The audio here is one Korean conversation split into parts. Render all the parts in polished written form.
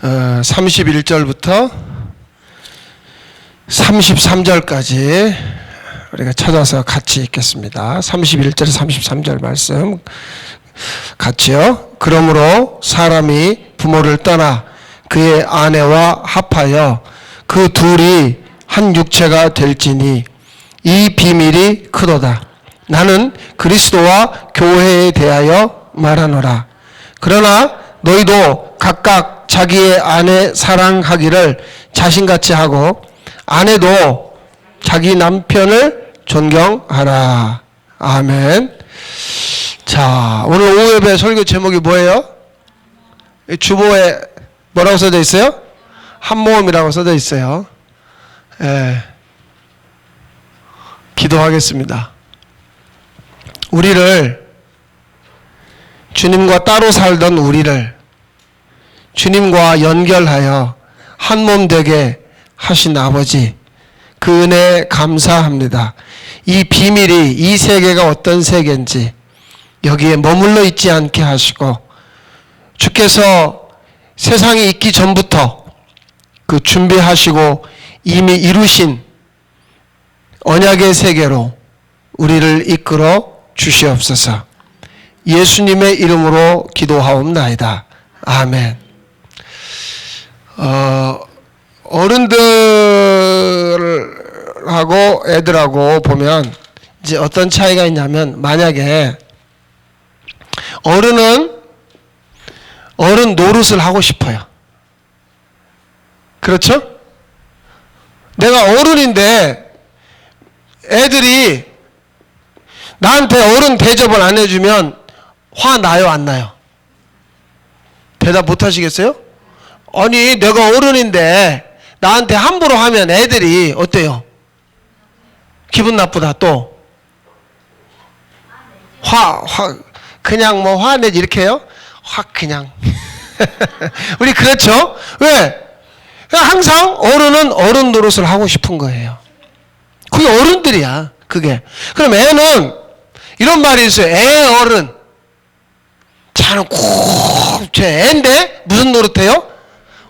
31절부터 33절까지 우리가 찾아서 같이 읽겠습니다. 31절 33절 말씀 같이요. 그러므로 사람이 부모를 떠나 그의 아내와 합하여 그 둘이 한 육체가 될지니 이 비밀이 크도다. 나는 그리스도와 교회에 대하여 말하노라. 그러나 너희도 각각 자기의 아내 사랑하기를 자신같이 하고 아내도 자기 남편을 존경하라. 아멘. 자, 오늘 오후 예배 설교 제목이 뭐예요? 주보에 뭐라고 써져 있어요? 한모음이라고 써져 있어요. 예. 기도하겠습니다. 우리를, 주님과 따로 살던 우리를 주님과 연결하여 한 몸 되게 하신 아버지, 그 은혜에 감사합니다. 이 비밀이, 이 세계가 어떤 세계인지 여기에 머물러 있지 않게 하시고, 주께서 세상이 있기 전부터 그 준비하시고 이미 이루신 언약의 세계로 우리를 이끌어 주시옵소서. 예수님의 이름으로 기도하옵나이다. 아멘. 어른들하고 애들하고 보면 이제 어떤 차이가 있냐면, 만약에 어른은 어른 노릇을 하고 싶어요. 그렇죠? 내가 어른인데 애들이 나한테 어른 대접을 안 해주면 화 나요, 안 나요? 대답 못 하시겠어요? 아니, 내가 어른인데 나한테 함부로 하면 애들이 어때요? 기분 나쁘다. 또 그냥 뭐 화내지 이렇게 해요? 그냥 우리 그렇죠? 왜? 항상 어른은 어른 노릇을 하고 싶은 거예요. 그게 어른들이야, 그게. 그럼 애는 이런 말이 있어요. 애 어른. 자는 제 애인데 무슨 노릇해요?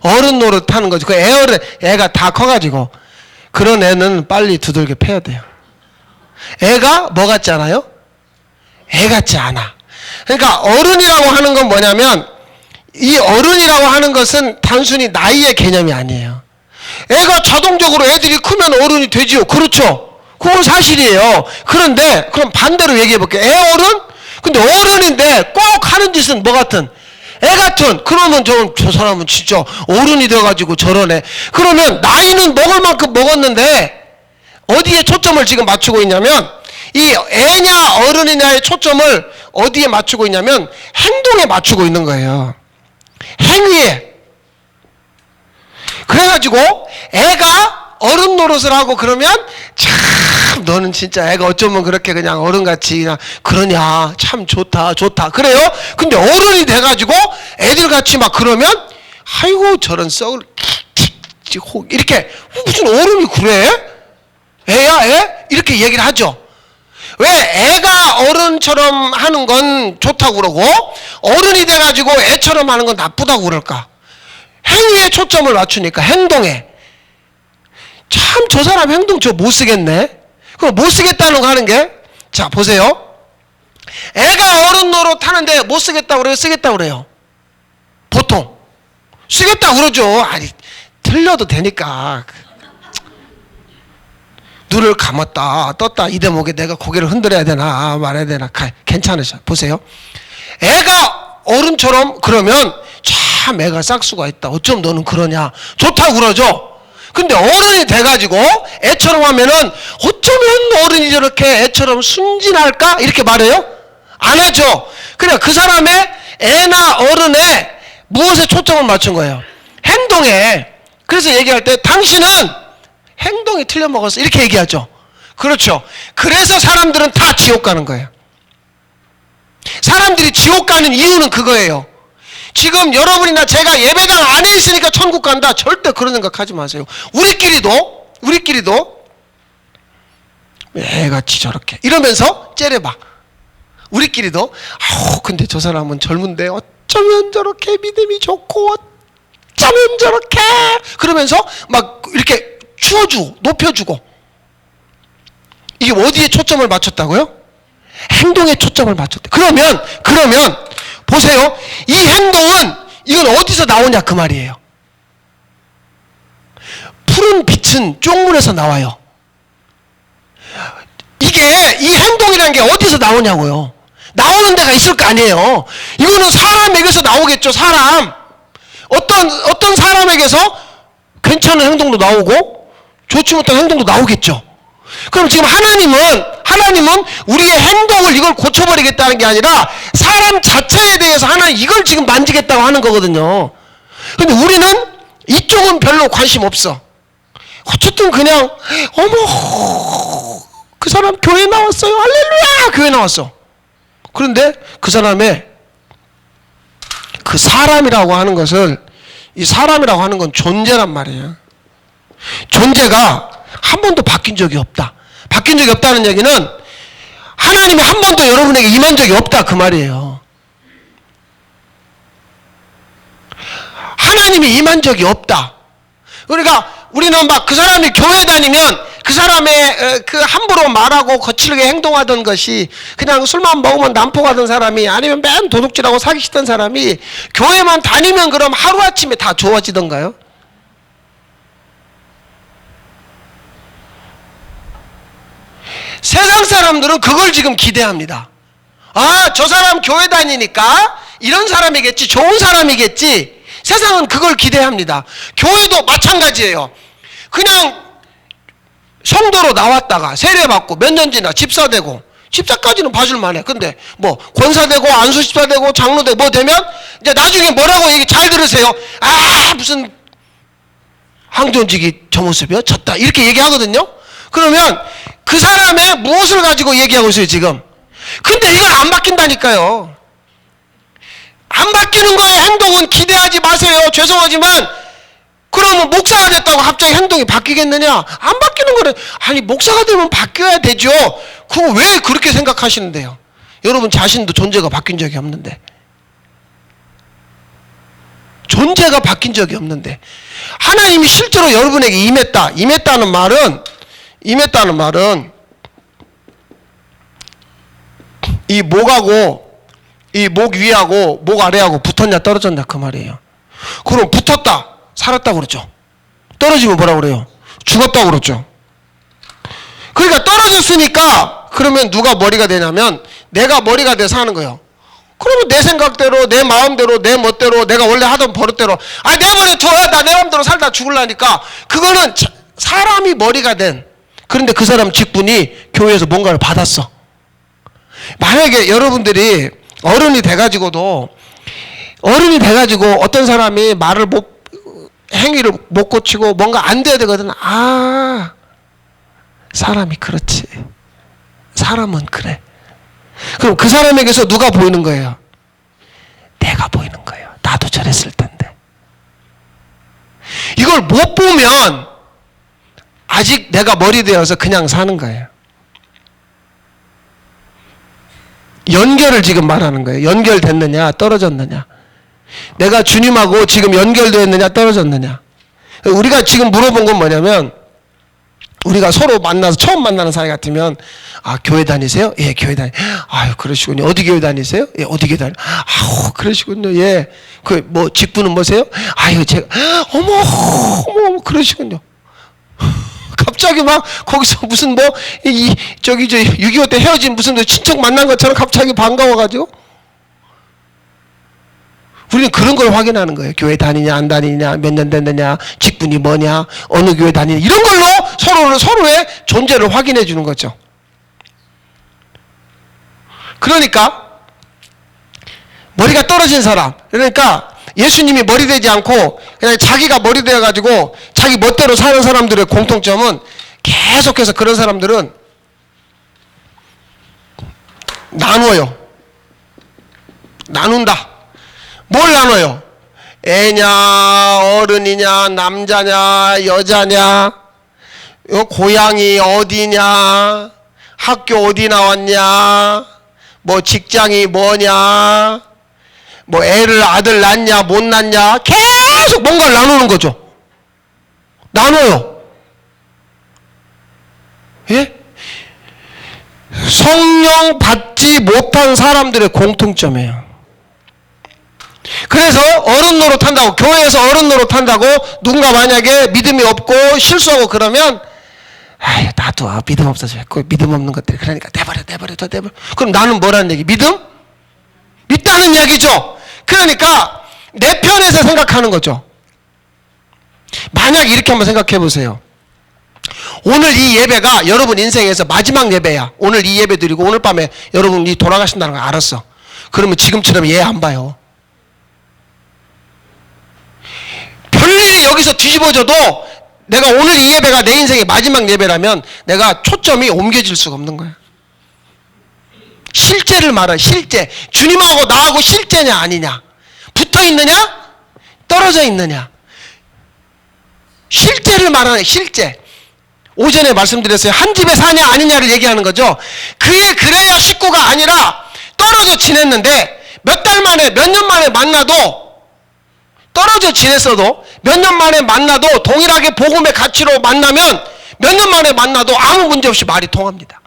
어른 노릇하는 거지. 그 애 어른, 애가 다 커가지고. 그런 애는 빨리 두들겨 패야 돼요. 애가 뭐 같지 않아요? 애 같지 않아. 그러니까 어른이라고 하는 건 뭐냐면, 이 어른이라고 하는 것은 단순히 나이의 개념이 아니에요. 애가 자동적으로 애들이 크면 어른이 되지요. 그렇죠? 그건 사실이에요. 그런데 그럼 반대로 얘기해 볼게요. 애 어른? 근데 어른인데 꼭 하는 짓은 뭐 같은? 애 같은. 그러면 저 사람은 진짜 어른이 돼가지고 저러네. 그러면 나이는 먹을 만큼 먹었는데 어디에 초점을 지금 맞추고 있냐면, 이 애냐 어른이냐의 초점을 어디에 맞추고 있냐면 행동에 맞추고 있는 거예요. 행위에. 그래가지고 애가 어른 노릇을 하고 그러면, 참 너는 진짜 애가 어쩌면 그렇게 그냥 어른같이 그냥 그러냐, 참 좋다 그래요. 근데 어른이 돼가지고 애들같이 막 그러면, 아이고 저런 썩을 이렇게, 무슨 어른이 그래? 애야 애? 이렇게 얘기를 하죠. 왜? 애가 어른처럼 하는 건 좋다고 그러고 어른이 돼가지고 애처럼 하는 건 나쁘다고 그럴까? 행위에 초점을 맞추니까. 행동에. 참 저 사람 행동 저 못 쓰겠네. 그럼 못 쓰겠다는 거 하는 게, 자 보세요. 애가 어른 노릇 하는데 못 쓰겠다고 그래요? 쓰겠다고 그래요? 보통 쓰겠다고 그러죠. 아니 틀려도 되니까. 눈을 감았다 떴다 이 대목에 내가 고개를 흔들어야 되나 말아야 되나, 괜찮으셔. 보세요. 애가 어른처럼 그러면, 참 애가 싹수가 있다, 어쩜 너는 그러냐, 좋다고 그러죠. 근데 어른이 돼가지고 애처럼 하면은, 어쩌면 어른이 저렇게 애처럼 순진할까 이렇게 말해요? 안 하죠. 그냥 그 사람의 애나 어른의 무엇에 초점을 맞춘 거예요? 행동에. 그래서 얘기할 때 당신은 행동이 틀려먹었어 이렇게 얘기하죠. 그렇죠. 그래서 사람들은 다 지옥 가는 거예요. 사람들이 지옥 가는 이유는 그거예요. 지금 여러분이나 제가 예배당 안에 있으니까 천국 간다, 절대 그런 생각하지 마세요. 우리끼리도 애같이 저렇게 이러면서 째려봐. 우리끼리도 근데 저 사람은 젊은데 어쩌면 저렇게 믿음이 좋고 어쩌면 저렇게 그러면서 막 이렇게 추워주고 높여주고. 이게 어디에 초점을 맞췄다고요? 행동에 초점을 맞췄대. 그러면 보세요. 이 행동은 이건 어디서 나오냐 그 말이에요. 푸른 빛은 쪽문에서 나와요. 이게 이 행동이라는 게 어디서 나오냐고요. 나오는 데가 있을 거 아니에요. 이거는 사람에게서 나오겠죠. 사람. 어떤 사람에게서 괜찮은 행동도 나오고 좋지 못한 행동도 나오겠죠. 그럼 지금 하나님은 우리의 행동을 이걸 고쳐버리겠다는 게 아니라 사람 자체에 대해서 하나님 이걸 지금 만지겠다고 하는 거거든요. 근데 우리는 이쪽은 별로 관심 없어. 어쨌든 그냥 어머 그 사람 교회 나왔어요. 할렐루야 교회 나왔어. 그런데 그 사람의 그 사람이라고 하는 것을 이 사람이라고 하는 건 존재란 말이에요. 존재가 한 번도 바뀐 적이 없다. 바뀐 적이 없다는 얘기는 하나님이 한 번도 여러분에게 임한 적이 없다 그 말이에요. 하나님이 임한 적이 없다. 그러니까 우리는 막 그 사람이 교회 다니면 그 사람의 그 함부로 말하고 거칠게 행동하던 것이 그냥 술만 먹으면 난폭하던 사람이 아니면 맨 도둑질하고 사기치던 사람이 교회만 다니면 그럼 하루아침에 다 좋아지던가요? 세상 사람들은 그걸 지금 기대합니다. 아, 저 사람 교회 다니니까 이런 사람이겠지, 좋은 사람이겠지. 세상은 그걸 기대합니다. 교회도 마찬가지예요. 그냥 성도로 나왔다가 세례받고 몇 년 지나 집사되고, 집사까지는 봐줄만해. 근데 뭐 권사되고 안수집사되고 장로되고 뭐 되면 이제 나중에 뭐라고 얘기 잘 들으세요. 아, 무슨 황교안직이 저 모습이요? 졌다. 이렇게 얘기하거든요. 그러면 그 사람의 무엇을 가지고 얘기하고 있어요 지금? 근데 이건 안 바뀐다니까요. 안 바뀌는 거예요. 행동은 기대하지 마세요. 죄송하지만 그러면 목사가 됐다고 갑자기 행동이 바뀌겠느냐? 안 바뀌는 거래. 아니 목사가 되면 바뀌어야 되죠. 그거 왜 그렇게 생각하시는데요? 여러분 자신도 존재가 바뀐 적이 없는데. 존재가 바뀐 적이 없는데 하나님이 실제로 여러분에게 임했다는 말은 이 목하고 이 목 위하고 목 아래하고 붙었냐 떨어졌냐 그 말이에요. 그럼 붙었다 살았다고 그러죠. 떨어지면 뭐라고 그래요? 죽었다고 그러죠. 그러니까 떨어졌으니까 그러면 누가 머리가 되냐면 내가 머리가 돼서 하는 거예요. 그러면 내 생각대로 내 마음대로 내 멋대로 내가 원래 하던 버릇대로 내버려 둬야 나 내 마음대로 살다 죽을라니까 그거는 사람이 머리가 된. 그런데 그 사람 직분이 교회에서 뭔가를 받았어. 만약에 여러분들이 어른이 돼가지고 어떤 사람이 행위를 못 고치고 뭔가 안 돼야 되거든. 아, 사람이 그렇지. 사람은 그래. 그럼 그 사람에게서 누가 보이는 거예요? 내가 보이는 거예요. 나도 저랬을 텐데. 이걸 못 보면 아직 내가 머리 되어서 그냥 사는 거예요. 연결을 지금 말하는 거예요. 연결됐느냐 떨어졌느냐. 내가 주님하고 지금 연결되었느냐 떨어졌느냐. 우리가 지금 물어본 건 뭐냐면 우리가 서로 만나서 처음 만나는 사이 같으면 아 교회 다니세요? 예 교회 다니. 아유 그러시군요. 어디 교회 다니세요? 예 어디 교회 다니. 아우 그러시군요. 예 그 뭐 직분은 뭐세요? 아유 제가 어머 그러시군요. 갑자기 막 거기서 무슨 저기 6.25 때 헤어진 무슨 친척 만난 것처럼 갑자기 반가워가지고 우리는 그런 걸 확인하는 거예요. 교회 다니냐 안 다니냐 몇 년 됐느냐 직분이 뭐냐 어느 교회 다니냐 이런 걸로 서로의 존재를 확인해 주는 거죠. 그러니까 머리가 떨어진 사람 그러니까 예수님이 머리 되지 않고 그냥 자기가 머리 되어가지고 자기 멋대로 사는 사람들의 공통점은 계속해서 그런 사람들은 나눈다. 뭘 나눠요? 애냐 어른이냐 남자냐 여자냐 고향이 어디냐 학교 어디 나왔냐 뭐 직장이 뭐냐 뭐 애를 아들 낳냐 못 낳냐 계속 뭔가를 나누는 거죠. 나눠요. 예? 성령 받지 못한 사람들의 공통점이에요. 그래서 어른 노릇한다고, 교회에서 어른 노릇한다고 누군가 만약에 믿음이 없고 실수하고 그러면 아유 나도 믿음 없어져. 믿음 없는 것들이 그러니까 내버려. 그럼 나는 뭐라는 얘기? 믿음? 믿다는 얘기죠. 그러니까 내 편에서 생각하는 거죠. 만약 이렇게 한번 생각해 보세요. 오늘 이 예배가 여러분 인생에서 마지막 예배야. 오늘 이 예배 드리고 오늘 밤에 여러분이 돌아가신다는 걸 알았어. 그러면 지금처럼 얘 안 봐요. 별일이 여기서 뒤집어져도 내가 오늘 이 예배가 내 인생의 마지막 예배라면 내가 초점이 옮겨질 수가 없는 거야. 실제를 말해. 실제. 주님하고 나하고 실제냐 아니냐. 붙어있느냐 떨어져 있느냐. 실제를 말하는 실제. 오전에 말씀드렸어요. 한 집에 사냐 아니냐를 얘기하는 거죠. 그래야 식구가 아니라 떨어져 지냈는데 몇 달 만에 몇 년 만에 만나도 떨어져 지냈어도 몇 년 만에 만나도 동일하게 복음의 가치로 만나면 몇 년 만에 만나도 아무 문제 없이 말이 통합니다.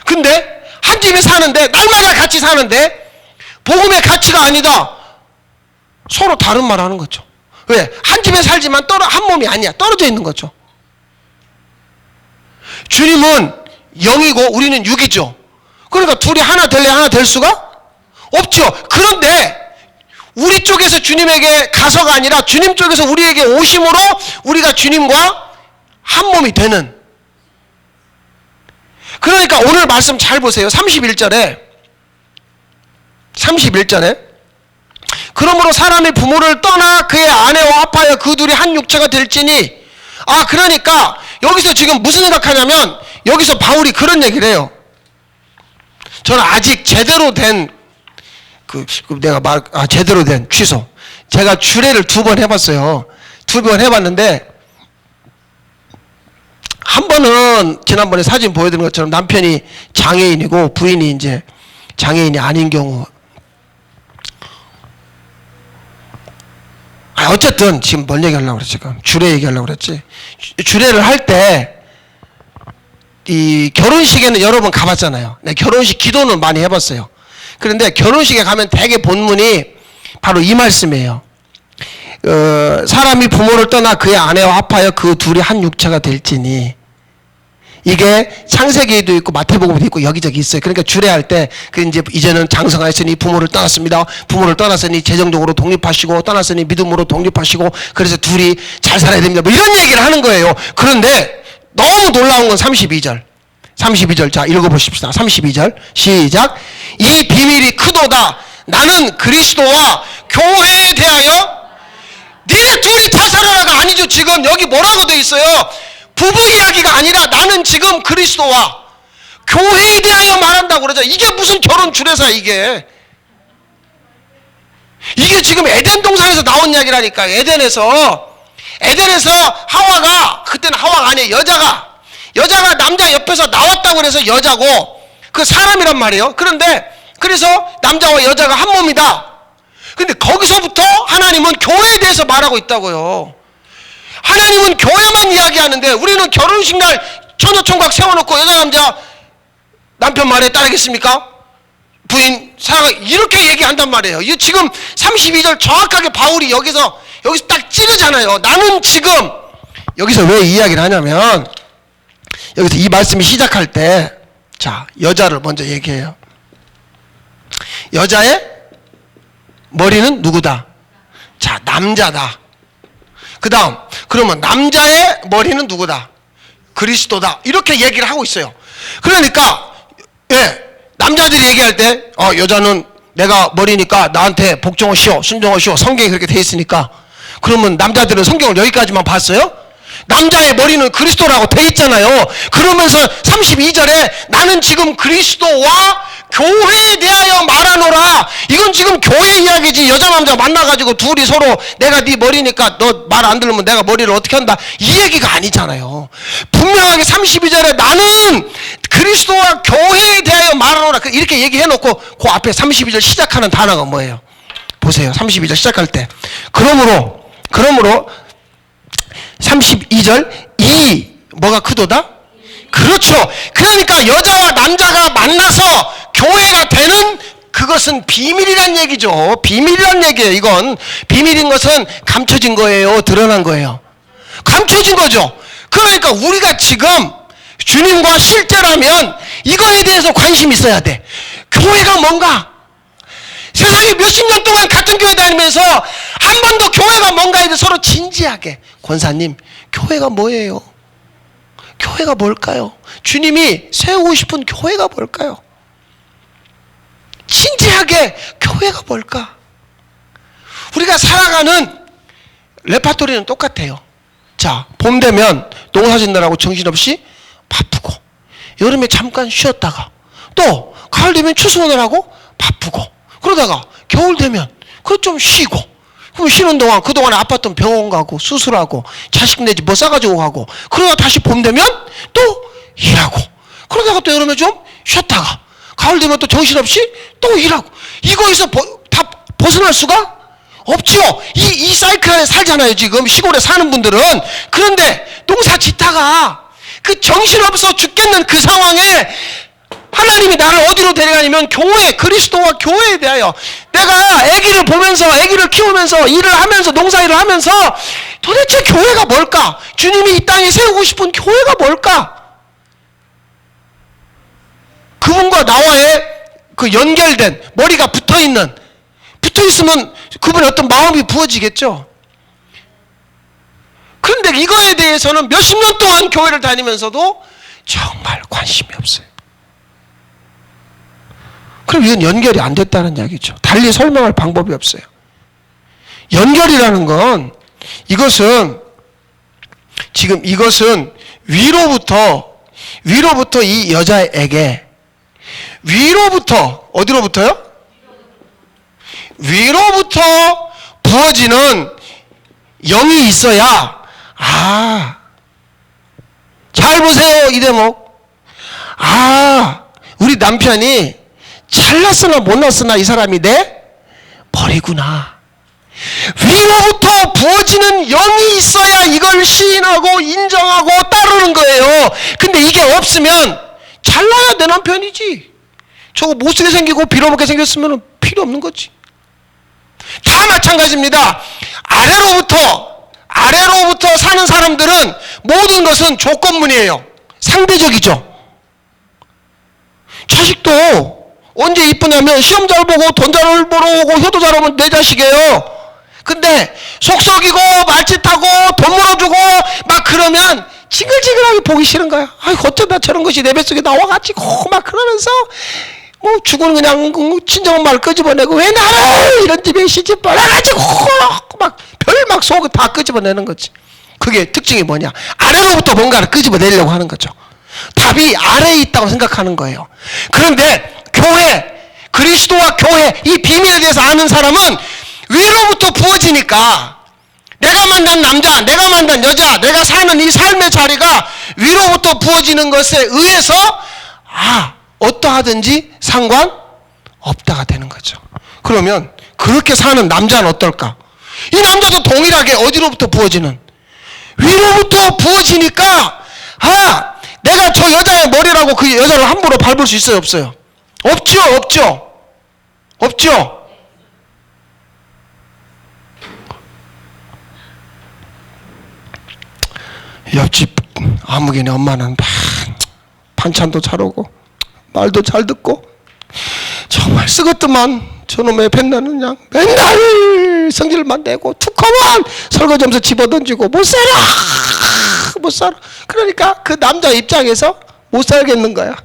근데 한 집에 사는데 날마다 같이 사는데 복음의 가치가 아니다. 서로 다른 말 하는 거죠. 왜? 한 집에 살지만 한 몸이 아니야. 떨어져 있는 거죠. 주님은 영이고 우리는 육이죠. 그러니까 둘이 하나 될래 하나 될 수가 없죠. 그런데 우리 쪽에서 주님에게 가서가 아니라 주님 쪽에서 우리에게 오심으로 우리가 주님과 한 몸이 되는. 그러니까 오늘 말씀 잘 보세요. 31절에 그러므로 사람이 부모를 떠나 그의 아내와 합하여 그 둘이 한 육체가 될지니. 그러니까 여기서 지금 무슨 생각하냐면 여기서 바울이 그런 얘기를 해요. 저는 아직 제대로 된 제대로 된 취소. 제가 주례를 2번 해봤어요. 2번 해봤는데 한 번은 지난번에 사진 보여드린 것처럼 남편이 장애인이고 부인이 이제 장애인이 아닌 경우. 어쨌든 지금 뭔 얘기하려고 그랬지? 지금 주례 얘기하려고 그랬지. 주례를 할 때 이 결혼식에는 여러 번 가봤잖아요. 네, 결혼식 기도는 많이 해봤어요. 그런데 결혼식에 가면 대개 본문이 바로 이 말씀이에요. 사람이 부모를 떠나 그의 아내와 합하여 그 둘이 한 육체가 될지니. 이게 창세기에도 있고 마태복음에도 있고 여기저기 있어요. 그러니까 주례할 때 이제는 장성하였으니 부모를 떠났습니다. 부모를 떠났으니 재정적으로 독립하시고 떠났으니 믿음으로 독립하시고 그래서 둘이 잘 살아야 됩니다. 뭐 이런 얘기를 하는 거예요. 그런데 너무 놀라운 건 32절. 자 읽어보십시다. 32절 시작. 이 비밀이 크도다. 나는 그리스도와 교회에 대하여 니네 둘이 잘 살아라가 아니죠. 지금 여기 뭐라고 돼 있어요? 부부 이야기가 아니라 나는 지금 그리스도와 교회에 대하여 말한다고 그러죠. 이게 무슨 결혼 주례사 이게. 이게 지금 에덴 동산에서 나온 이야기라니까. 에덴에서 하와가, 그때는 하와가 아니에요. 여자가 남자 옆에서 나왔다고 그래서 여자고 그 사람이란 말이에요. 그래서 남자와 여자가 한 몸이다. 근데 거기서부터 하나님은 교회에 대해서 말하고 있다고요. 하나님은 교회만 이야기하는데 우리는 결혼식 날 처녀총각 세워놓고 여자 남자 남편 말에 따르겠습니까? 부인 사랑 이렇게 얘기한단 말이에요. 이 지금 32절 정확하게 바울이 여기서 딱 찌르잖아요. 나는 지금 여기서 왜 이 이야기를 하냐면 여기서 이 말씀이 시작할 때 자 여자를 먼저 얘기해요. 여자의 머리는 누구다? 자 남자다. 그 다음 그러면 남자의 머리는 누구다? 그리스도다. 이렇게 얘기를 하고 있어요. 그러니까 남자들이 얘기할 때 여자는 내가 머리니까 나한테 복종하시오 순종하시오 성경에 그렇게 돼 있으니까. 그러면 남자들은 성경을 여기까지만 봤어요? 남자의 머리는 그리스도라고 돼 있잖아요. 그러면서 32절에 나는 지금 그리스도와 교회에 대하여 말하노라. 이건 지금 교회 이야기지. 여자 남자 만나가지고 둘이 서로 내가 네 머리니까 너 말 안 들으면 내가 머리를 어떻게 한다, 이 얘기가 아니잖아요. 분명하게 32절에 나는 그리스도와 교회에 대하여 말하노라 이렇게 얘기해놓고 그 앞에 32절 시작하는 단어가 뭐예요? 보세요. 32절 시작할 때 그러므로 32절 이 뭐가 크도다? 그렇죠. 그러니까 여자와 남자가 만나서 교회가 되는 그것은 비밀이란 얘기죠. 비밀이란 얘기예요. 이건 비밀인 것은 감춰진 거예요, 드러난 거예요? 감춰진 거죠. 그러니까 우리가 지금 주님과 실제라면 이거에 대해서 관심이 있어야 돼. 교회가 뭔가? 세상에 몇십 년 동안 같은 교회 다니면서 한 번도 교회가 뭔가에 대해서 서로 진지하게, 권사님 교회가 뭐예요? 교회가 뭘까요? 주님이 세우고 싶은 교회가 뭘까요? 진지하게 교회가 뭘까? 우리가 살아가는 레파토리는 똑같아요. 자, 봄 되면 농사 짓느라고 정신없이 바쁘고, 여름에 잠깐 쉬었다가 또 가을 되면 추수하느라고 바쁘고, 그러다가 겨울 되면 그것 좀 쉬고, 그럼 쉬는 동안 그동안에 아팠던 병원 가고 수술하고 자식 내 집 뭐 싸가지고 가고, 그러다가 다시 봄 되면 또 일하고, 그러다가 또 여름에 좀 쉬었다가 가을 되면 또 정신없이 또 일하고, 이거에서 다 벗어날 수가 없죠. 이 사이클 안에 살잖아요, 지금 시골에 사는 분들은. 그런데 농사 짓다가 그 정신없어 죽겠는 그 상황에 하나님이 나를 어디로 데려가냐면 교회, 그리스도와 교회에 대하여. 내가 아기를 보면서, 아기를 키우면서, 일을 하면서, 농사일을 하면서 도대체 교회가 뭘까? 주님이 이 땅에 세우고 싶은 교회가 뭘까? 그분과 나와의 그 연결된, 머리가 붙어있으면 그분의 어떤 마음이 부어지겠죠. 그런데 이거에 대해서는 몇십 년 동안 교회를 다니면서도 정말 관심이 없어요. 그럼 이건 연결이 안 됐다는 이야기죠. 달리 설명할 방법이 없어요. 연결이라는 건 이것은 위로부터 이 여자에게 어디로부터요? 위로부터 부어지는 영이 있어야, 잘 보세요, 이 대목. 우리 남편이 잘났으나 못났으나 이 사람이 내 머리구나. 위로부터 부어지는 영이 있어야 이걸 시인하고 인정하고 따르는 거예요. 근데 이게 없으면 잘나야 내 남편이지, 저거 못쓰게 생기고 빌어먹게 생겼으면 필요 없는 거지. 다 마찬가지입니다. 아래로부터 사는 사람들은 모든 것은 조건문이에요. 상대적이죠. 자식도 언제 이쁘냐면 시험 잘 보고 돈 잘 벌어오고 효도 잘 오면 내 자식이에요. 근데 속썩이고 말짓하고 돈 물어주고 막 그러면 징글징글하게 보기 싫은 거야. 어쩌다 저런 것이 내 뱃속에 나와가지고 막 그러면서 뭐 죽은 그냥 친정엄마를 끄집어내고, 왜 나를 이런 집에 시집 보내가지고 막 속 다 끄집어내는 거지. 그게 특징이 뭐냐? 아래로부터 뭔가를 끄집어내려고 하는 거죠. 답이 아래에 있다고 생각하는 거예요. 그런데 교회, 그리스도와 교회, 이 비밀에 대해서 아는 사람은 위로부터 부어지니까, 내가 만난 남자, 내가 만난 여자, 내가 사는 이 삶의 자리가 위로부터 부어지는 것에 의해서 어떠하든지 상관없다가 되는 거죠. 그러면 그렇게 사는 남자는 어떨까? 이 남자도 동일하게 어디로부터 부어지는? 위로부터 부어지니까 내가 저 여자의 머리라고 그 여자를 함부로 밟을 수 있어요, 없어요? 없죠. 옆집 아무개네 엄마는 반찬도 잘 오고 말도 잘 듣고 정말 쓰겄더만 저놈의 뱃나는 그냥 맨날 성질만 내고 툭하면 설거지하면서 집어던지고 못 살아. 그러니까 그 남자 입장에서 못 살겠는 거야.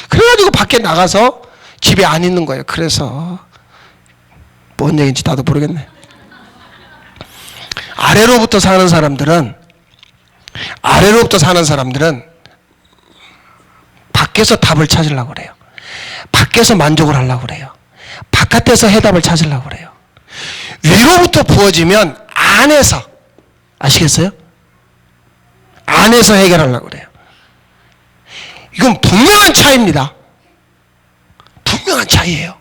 그래가지고 밖에 나가서 집에 안 있는 거예요. 그래서 뭔 얘기인지 나도 모르겠네. 아래로부터 사는 사람들은 밖에서 답을 찾으려고 그래요. 밖에서 만족을 하려고 그래요. 바깥에서 해답을 찾으려고 그래요. 위로부터 부어지면 안에서, 아시겠어요? 안에서 해결하려고 그래요. 이건 분명한 차이입니다. 분명한 차이예요.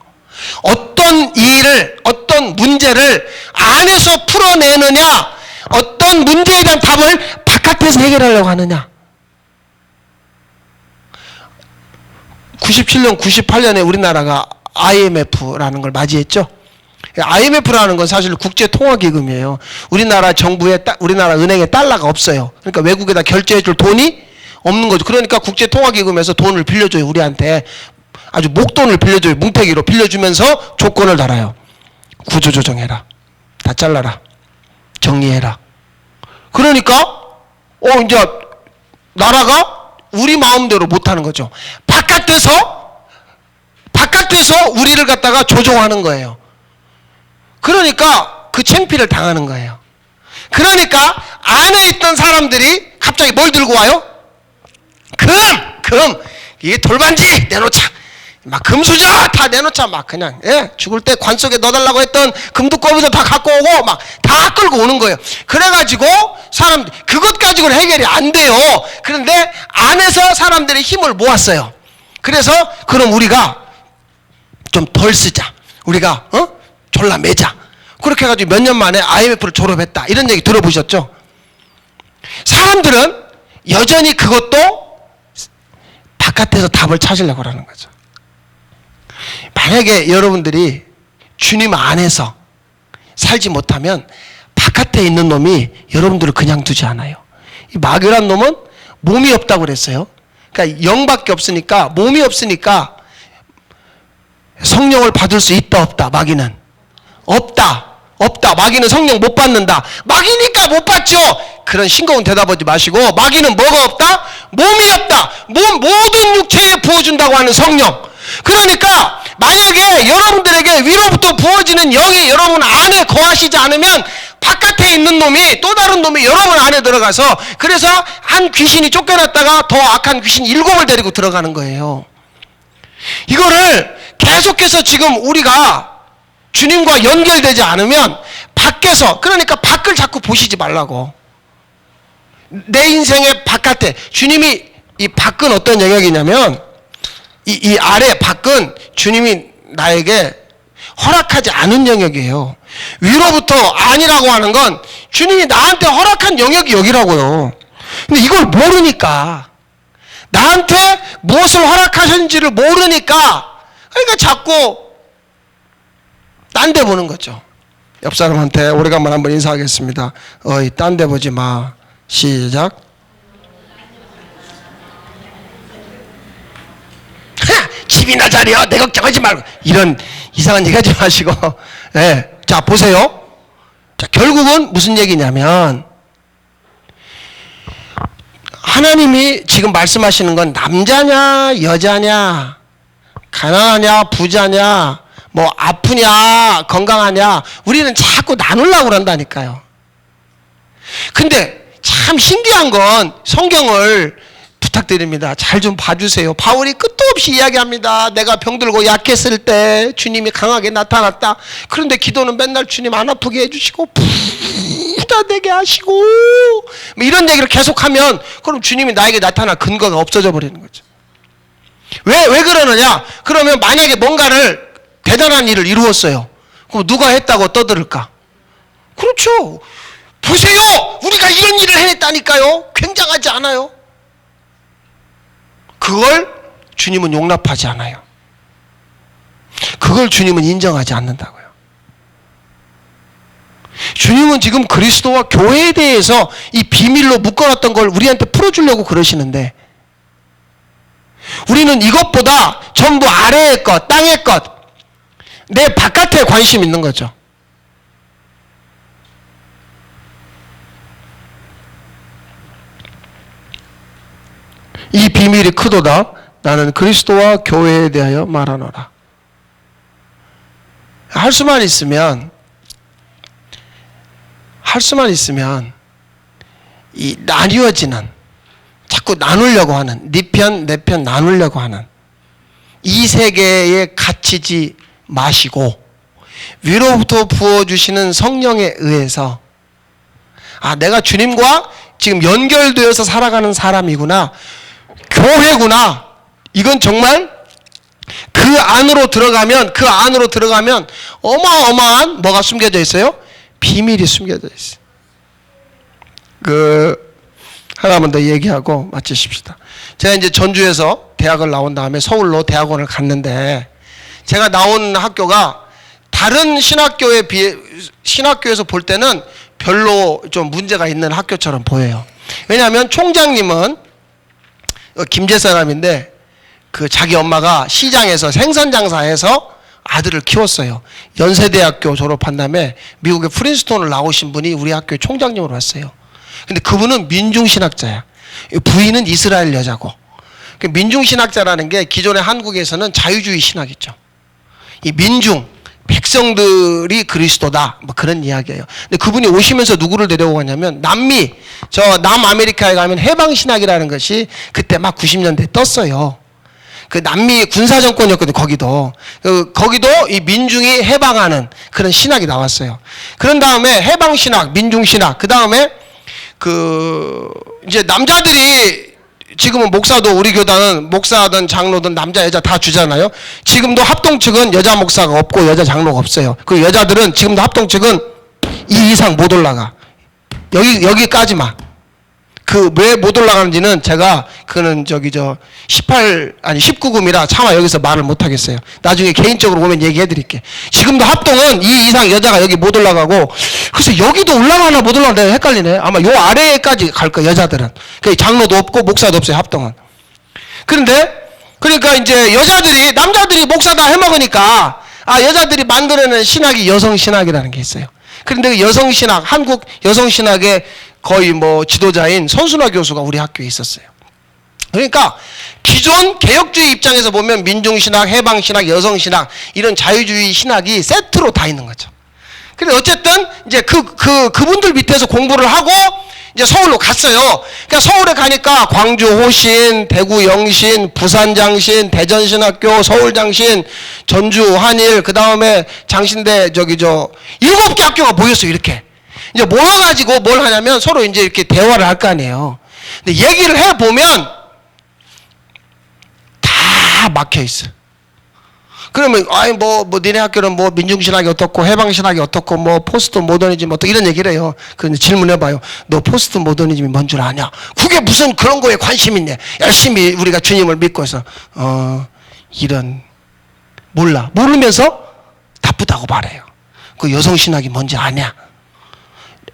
어떤 일을, 어떤 문제를 안에서 풀어내느냐, 어떤 문제에 대한 답을 바깥에서 해결하려고 하느냐. 97년, 98년에 우리나라가 IMF라는 걸 맞이했죠. IMF라는 건 사실 국제통화기금이에요. 우리나라 정부에, 우리나라 은행에 달러가 없어요. 그러니까 외국에다 결제해줄 돈이 없는 거죠. 그러니까 국제통화기금에서 돈을 빌려줘요. 우리한테 아주 목돈을 빌려줘요. 뭉태기로 빌려주면서 조건을 달아요. 구조조정해라. 다 잘라라. 정리해라. 그러니까 이제 나라가 우리 마음대로 못하는 거죠. 바깥에서 우리를 갖다가 조종하는 거예요. 그러니까 그 창피를 당하는 거예요. 그러니까 안에 있던 사람들이 갑자기 뭘 들고 와요? 금! 이게 돌반지 내놓자. 막 금수저 다 내놓자. 막 그냥 죽을 때 관 속에 넣어달라고 했던 금두꺼비도 다 갖고 오고 막 다 끌고 오는 거예요. 그래가지고 사람 그것 가지고는 해결이 안 돼요. 그런데 안에서 사람들의 힘을 모았어요. 그래서 그럼 우리가 좀 덜 쓰자. 우리가 졸라 매자. 그렇게 해가지고 몇 년 만에 IMF를 졸업했다. 이런 얘기 들어보셨죠? 사람들은 여전히 그것도 바깥에서 답을 찾으려고 하는 거죠. 만약에 여러분들이 주님 안에서 살지 못하면 바깥에 있는 놈이 여러분들을 그냥 두지 않아요. 이 마귀란 놈은 몸이 없다고 그랬어요. 그러니까 영밖에 없으니까, 몸이 없으니까 성령을 받을 수 있다 없다. 마귀는 없다. 마귀는 성령 못 받는다. 마귀니까 못 받죠. 그런 싱거운 대답하지 마시고, 마귀는 뭐가 없다? 몸이 없다. 모든 육체에 부어준다고 하는 성령. 그러니까 만약에 여러분들에게 위로부터 부어지는 영이 여러분 안에 거하시지 않으면 바깥에 있는 놈이, 또 다른 놈이 여러분 안에 들어가서, 그래서 한 귀신이 쫓겨났다가 더 악한 귀신 7을 데리고 들어가는 거예요. 이거를 계속해서 지금 우리가 주님과 연결되지 않으면 밖에서, 그러니까 밖을 자꾸 보시지 말라고. 내 인생의 바깥에 주님이, 이 밖은 어떤 영역이냐면 이 아래 밖은 주님이 나에게 허락하지 않은 영역이에요. 위로부터 아니라고 하는 건 주님이 나한테 허락한 영역이 여기라고요. 근데 이걸 모르니까, 나한테 무엇을 허락하셨는지를 모르니까, 그러니까 자꾸 딴 데 보는 거죠. 옆 사람한테 오래간만에 한번 인사하겠습니다. 어이, 딴 데 보지 마. 시작. 집이나 자리요. 내 걱정하지 말고. 이런 이상한 얘기 하지 마시고. 네. 자, 보세요. 자, 결국은 무슨 얘기냐면, 하나님이 지금 말씀하시는 건 남자냐, 여자냐, 가난하냐, 부자냐, 뭐 아프냐, 건강하냐, 우리는 자꾸 나누려고 그런다니까요. 근데 참 신기한 건 성경을 부탁드립니다. 잘 좀 봐주세요. 바울이 끝도 없이 이야기합니다. 내가 병들고 약했을 때 주님이 강하게 나타났다. 그런데 기도는 맨날 주님 안 아프게 해주시고 부다 되게 하시고, 뭐 이런 얘기를 계속하면 그럼 주님이 나에게 나타날 근거가 없어져 버리는 거죠. 왜 그러느냐? 그러면 만약에 뭔가를 대단한 일을 이루었어요. 그럼 누가 했다고 떠들을까? 그렇죠. 보세요. 우리가 이런 일을 해냈다니까요. 굉장하지 않아요? 그걸 주님은 용납하지 않아요. 그걸 주님은 인정하지 않는다고요. 주님은 지금 그리스도와 교회에 대해서 이 비밀로 묶어놨던 걸 우리한테 풀어주려고 그러시는데, 우리는 이것보다 전부 아래의 것, 땅의 것, 내 바깥에 관심 있는 거죠. 이 비밀이 크도다. 나는 그리스도와 교회에 대하여 말하노라. 할 수만 있으면 이 나뉘어지는, 자꾸 나누려고 하는, 네 편, 내 편 나누려고 하는 이 세계에 갇히지 마시고 위로부터 부어주시는 성령에 의해서 내가 주님과 지금 연결되어서 살아가는 사람이구나, 교회구나. 이건 정말 그 안으로 들어가면 어마어마한 뭐가 숨겨져 있어요? 비밀이 숨겨져 있어요. 하나만 더 얘기하고 마치십시다. 제가 이제 전주에서 대학을 나온 다음에 서울로 대학원을 갔는데, 제가 나온 학교가 다른 신학교에서 볼 때는 별로 좀 문제가 있는 학교처럼 보여요. 왜냐하면 총장님은 김제 사람인데 자기 엄마가 시장에서 생선장사해서 아들을 키웠어요. 연세대학교 졸업한 다음에 미국의 프린스톤을 나오신 분이 우리 학교의 총장님으로 왔어요. 근데 그분은 민중신학자야. 부인은 이스라엘 여자고. 민중신학자라는 게 기존의 한국에서는 자유주의 신학이죠. 이 민중, 백성들이 그리스도다, 뭐 그런 이야기예요. 근데 그분이 오시면서 누구를 데려오고 가냐면 남아메리카에 가면 해방신학이라는 것이 그때 막 90년대에 떴어요. 남미 군사정권이었거든요. 거기도 이 민중이 해방하는 그런 신학이 나왔어요. 그런 다음에 해방신학, 민중신학, 그 다음에 이제 남자들이, 지금은 목사도, 우리 교단은 목사든 장로든 남자 여자 다 주잖아요. 지금도 합동 측은 여자 목사가 없고 여자 장로가 없어요. 그 여자들은 지금도 합동 측은 2 이상 못 올라가. 여기까지만. 왜 못 올라가는지는 제가 19금이라 차마 여기서 말을 못 하겠어요. 나중에 개인적으로 오면 얘기해 드릴게. 지금도 합동은 2 이상 여자가 여기 못 올라가고, 그래서 여기도 올라가나 못 올라가나 내가 헷갈리네. 아마 요 아래까지 갈 거야, 여자들은. 장로도 없고 목사도 없어요, 합동은. 그러니까 이제 남자들이 목사 다 해먹으니까, 여자들이 만들어낸 신학이 여성신학이라는 게 있어요. 그런데 여성신학, 한국 여성신학의 거의 지도자인 선순화 교수가 우리 학교에 있었어요. 그러니까 기존 개혁주의 입장에서 보면 민중신학, 해방신학, 여성신학, 이런 자유주의 신학이 세트로 다 있는 거죠. 근데 어쨌든 이제 그분들 밑에서 공부를 하고 이제 서울로 갔어요. 그러니까 서울에 가니까 광주 호신, 대구 영신, 부산 장신, 대전 신학교, 서울 장신, 전주 한일, 그 다음에 장신대 7개 학교가 모였어요. 이렇게 이제 모여가지고 뭘 하냐면 서로 이제 이렇게 대화를 할 거 아니에요. 근데 얘기를 해 보면 다 막혀 있어. 그러면 니네 학교는 민중신학이 어떻고 해방신학이 어떻고 포스트 모더니즘 어떻고 이런 얘기를 해요. 그런데 질문해봐요. 너 포스트 모더니즘이 뭔 줄 아냐? 그게 무슨 그런 거에 관심 있냐? 열심히 우리가 주님을 믿고 해서 모르면서 나쁘다고 말해요. 그 여성신학이 뭔지 아냐?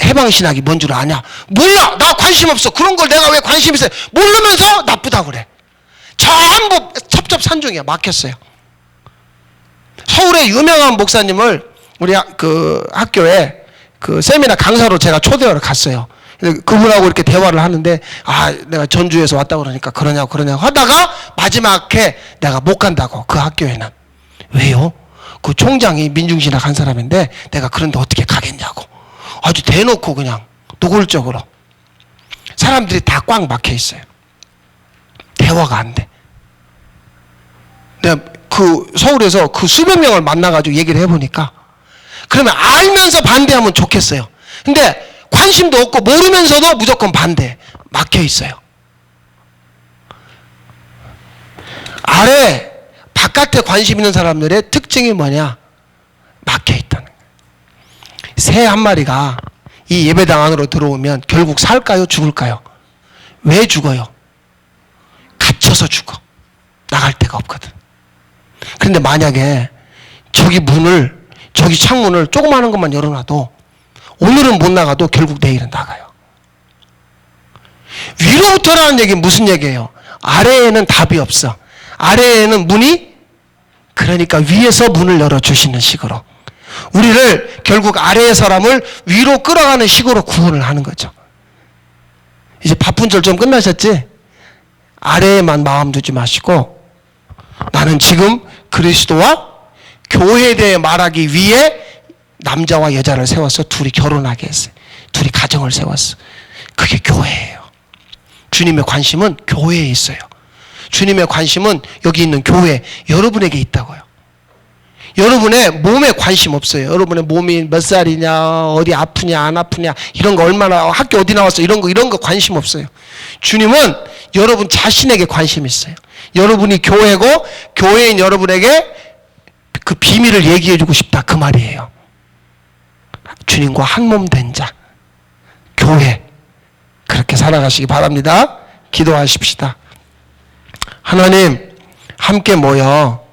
해방신학이 뭔 줄 아냐? 몰라! 나 관심 없어. 그런 걸 내가 왜 관심 있어요? 모르면서 나쁘다고 그래. 전부 첩첩산중이야. 막혔어요. 서울의 유명한 목사님을 우리 학교에 세미나 강사로 제가 초대하러 갔어요. 그분하고 이렇게 대화를 하는데, 내가 전주에서 왔다고 그러니까 그러냐고 하다가 마지막에 내가 못 간다고, 그 학교에는. 왜요? 그 총장이 민중신학 한 사람인데 내가 그런데 어떻게 가겠냐고. 아주 대놓고 그냥 노골적으로. 사람들이 다 꽉 막혀 있어요. 대화가 안 돼. 내가 서울에서 수백 명을 만나가지고 얘기를 해보니까, 그러면 알면서 반대하면 좋겠어요. 근데 관심도 없고 모르면서도 무조건 반대. 막혀 있어요. 바깥에 관심 있는 사람들의 특징이 뭐냐? 막혀 있다는 거예요. 새 한 마리가 이 예배당 안으로 들어오면 결국 살까요? 죽을까요? 왜 죽어요? 갇혀서 죽어. 나갈 데가 없거든. 그런데 만약에 저기 창문을 조그마한 것만 열어놔도 오늘은 못 나가도 결국 내일은 나가요. 위로부터라는 얘기는 무슨 얘기예요? 아래에는 답이 없어. 아래에는 문이, 그러니까 위에서 문을 열어주시는 식으로 우리를 결국 아래의 사람을 위로 끌어가는 식으로 구원을 하는 거죠. 이제 바쁜 절 좀 끝나셨지? 아래에만 마음 두지 마시고, 나는 지금 그리스도와 교회에 대해 말하기 위해 남자와 여자를 세워서 둘이 결혼하게 했어요. 둘이 가정을 세웠어. 그게 교회예요. 주님의 관심은 교회에 있어요. 주님의 관심은 여기 있는 교회 여러분에게 있다고요. 여러분의 몸에 관심 없어요. 여러분의 몸이 몇 살이냐, 어디 아프냐, 안 아프냐, 이런 거 얼마나, 학교 어디 나왔어, 이런 거 관심 없어요. 주님은 여러분 자신에게 관심 있어요. 여러분이 교회고, 교회인 여러분에게 그 비밀을 얘기해주고 싶다. 그 말이에요. 주님과 한 몸 된 자, 교회. 그렇게 살아가시기 바랍니다. 기도하십시다. 하나님, 함께 모여